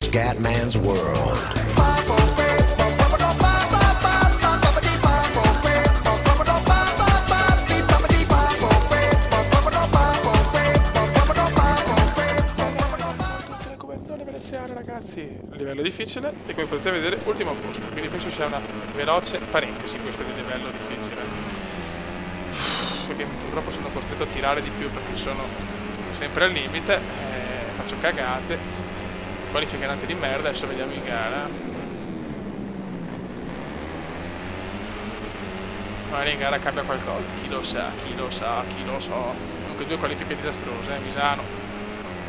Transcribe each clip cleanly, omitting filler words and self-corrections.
Scatman's World. Tutte le coperture veneziane, ragazzi, livello difficile e come potete vedere ultimo posto, quindi penso sia una veloce parentesi questa di livello difficile, perché purtroppo sono costretto a tirare di più perché sono sempre al limite, faccio cagate, qualificanti di merda. Adesso vediamo in gara, magari in gara cambia qualcosa, chi lo sa, chi lo sa, chi lo so. Comunque 2 qualifiche disastrose, Misano,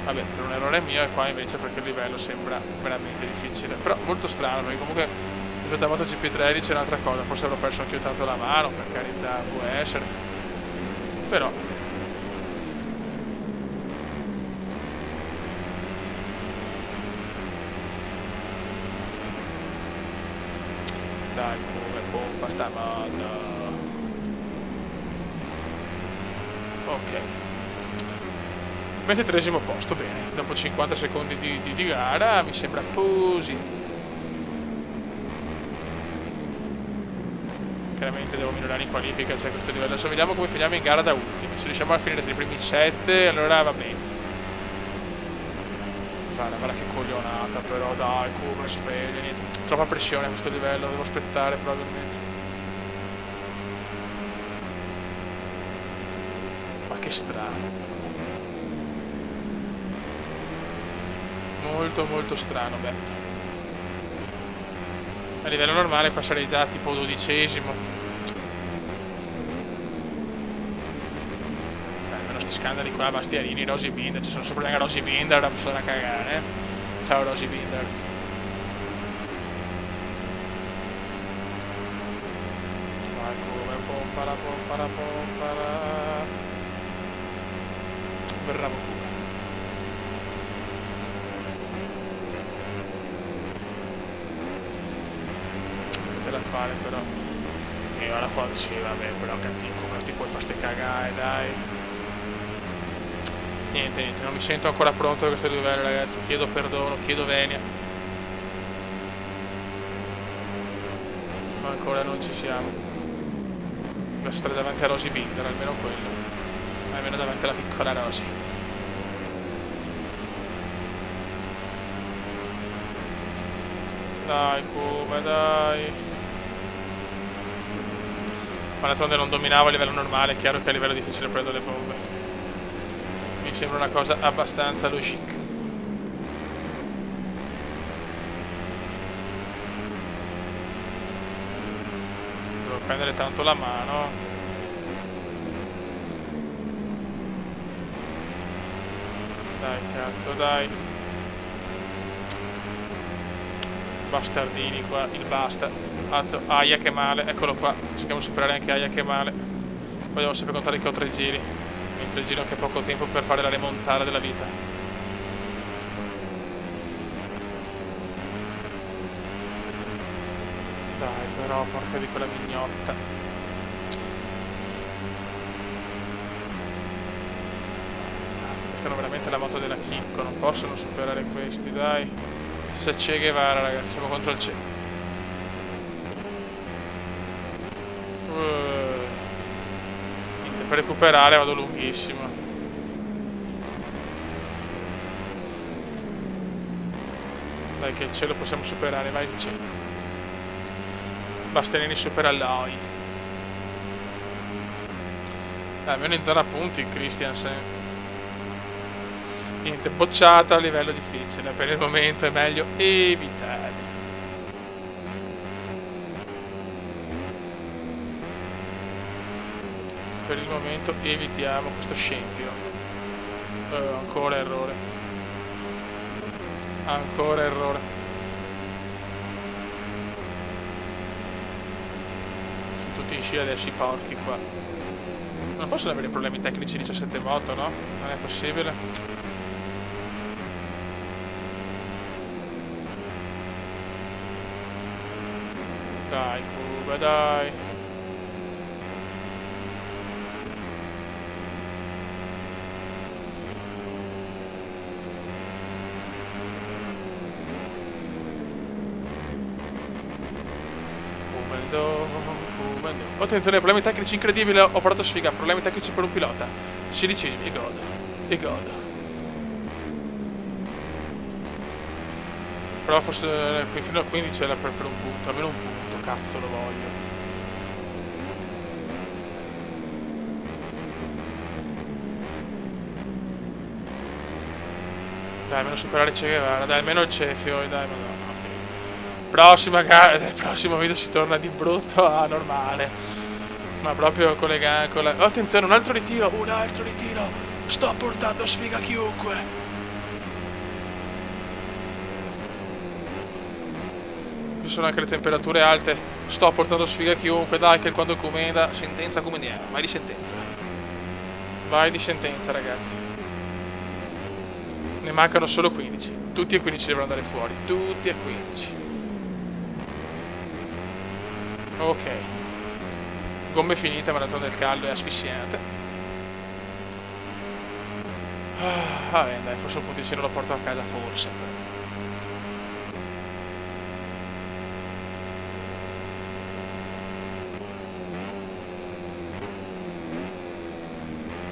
vabbè, per un errore mio, e qua invece perché il livello sembra veramente difficile, però molto strano perché comunque rispetto a MotoGP 13 c'è un'altra cosa, forse avrò perso anche io tanto la mano, per carità, può essere, però dai, come pompa sta moto. Ok, 23esimo posto, bene, dopo 50 secondi di gara mi sembra positivo. Chiaramente devo migliorare in qualifica, c'è questo livello. Adesso vediamo come finiamo in gara da ultimi. Se riusciamo a finire tra i primi 7, allora va bene. Guarda che coglionata però, dai, come sveglia, niente. Troppa pressione a questo livello, devo aspettare probabilmente. Ma che strano. Molto molto strano, beh. A livello normale qua sarei già tipo 12esimo. Almeno sti scandali qua, Bastianini, Rosy Binder. Ci sono sopra anche Rosy Binder, la persona a cagare. Ciao Rosy Binder. Vai come pompa la pompa la pompa la. Bravo pure. Da fare però, e ora qua sì, vabbè, però cattivo, non ti puoi fare ste cagare, dai. Niente, non mi sento ancora pronto per questo livello, ragazzi, chiedo perdono, chiedo venia, ma ancora non ci siamo. Devo stare davanti a Rosy Binder, almeno quello, almeno davanti alla piccola Rosy. Dai, come, dai. Ma d'altronde non dominavo a livello normale, è chiaro che a livello difficile prendo le bombe. Mi sembra una cosa abbastanza logica. Devo prendere tanto la mano. Dai, cazzo, dai. Bastardini qua, il basta. Azzo, aia che male, eccolo qua. Cerchiamo di superare anche aia che male. Poi devo sempre contare che ho 3 giri. In 3 giri ho anche poco tempo per fare la remontata della vita. Dai però, porca di quella mignotta. Questa è veramente la moto della Chicco, non possono superare questi, dai. Se c'è Che Guevara, ragazzi, siamo contro il Che. Niente, per recuperare vado lunghissimo. Dai che il cielo possiamo superare, vai il cielo. Bastianini supera Loi. Almeno in zona punti Christiansen. Niente, bocciata a livello difficile. Per il momento è meglio evitare. Per il momento evitiamo questo scempio. Ancora errore. Ancora errore. Sono tutti in scia adesso i porchi qua. Non possono avere problemi tecnici 17 moto, no? Non è possibile. Dai, Cuba, dai. Oh, attenzione, problemi tecnici incredibili, ho portato sfiga, problemi tecnici per un pilota. 16esimi, e godo. Però forse fino a 15 era per un punto, almeno un punto, cazzo lo voglio. Dai, almeno superare Che Guevara, dai, almeno il Cefio, dai, madonna. Prossima gara, nel prossimo video si torna di brutto a normale. Ma proprio con le gambe, Oh, attenzione, un altro ritiro, sto portando sfiga a chiunque. Ci sono anche le temperature alte, sto portando sfiga a chiunque, dai che quando comenda, sentenza come ne è, vai di sentenza ragazzi. Ne mancano solo 15, tutti e 15 devono andare fuori, tutti e 15. Ok, gomme finite, maratona del caldo è asfissiante. Va bene, dai, forse un punticino lo porto a casa, forse.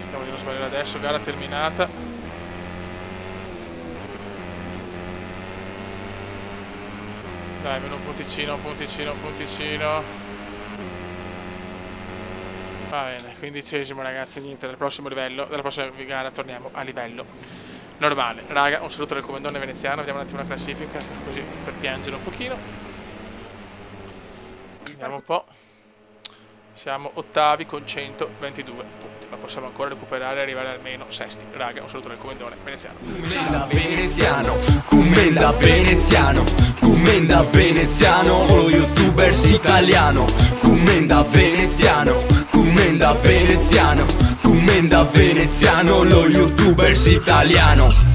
Cerchiamo di non sbagliare adesso, gara terminata. Dai, almeno un punticino. Va bene, 15esimo ragazzi, niente, dal prossimo livello, dalla prossima gara torniamo a livello normale. Raga, un saluto del comandone veneziano, vediamo un attimo la classifica, così per piangere un pochino. Vediamo un po'. Siamo ottavi con 122 punti, ma possiamo ancora recuperare e arrivare almeno sesti. Raga, un saluto del comandone veneziano. Commenda veneziano, lo youtubers italiano. Commenda veneziano, lo youtubers italiano.